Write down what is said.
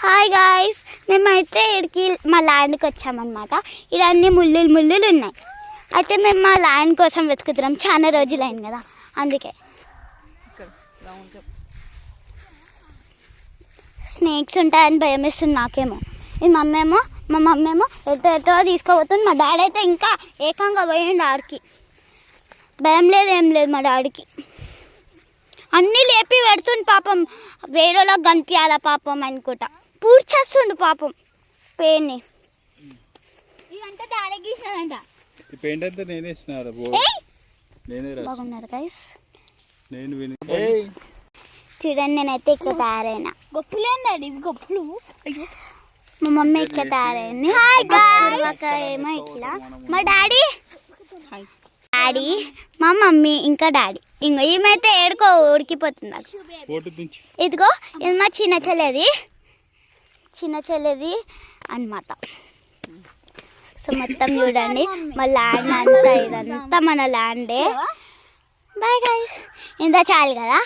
Hi guys, మేమైతే ఇక్కడికి మా ల్యాండ్కి వచ్చామన్నమాట. ఇక్కడ అన్ని ముళ్ళులు ఉన్నాయి. అయితే మేము మా ల్యాండ్ కోసం వెతుకుతున్నాం. చాలా రోజులు అయింది కదా, అందుకే. స్నేక్స్ ఉంటాయని భయం వేస్తుంది నాకేమో. మా మమ్మీ ఏమో ఎటో తీసుకోబోతుంది. మా డాడీ అయితే ఇంకా ఏకంగా పోయిండు ఆడికి. భయం లేదు, ఏం లేదు మా డాడీకి. అన్నీ లేపి పెడుతుండు పాపం. వేరేలోకి కనిపించాలా పాపం అనుకుంటా. పూర్తి చేస్తుండు పాపం పెయిన్ని. ఇదంతా డాడీ గీసినదంట. బాగున్నారు గైస్. చూడండి, నేనైతే ఇక్కడ తయారైనా. గొప్పులేండి ఇవి గొప్పులు. అయ్యో, మా మమ్మీ ఇట్లా తయారైంది. ఏమో ఇట్లా మా డాడీ, మా మమ్మీ ఇంకా డాడీ. ఇంకో ఈమెతే ఏడుకో ఉడికిపోతుంది నాకు. ఇదిగో ఇది మా చిన్న చెల్లెది అన్నమాట. సో మొత్తం చూడండి, మా ల్యాండ్ అంతా ఇదంతా మన ల్యాండే. బాయ్ గైస్, ఇంత చాలు కదా.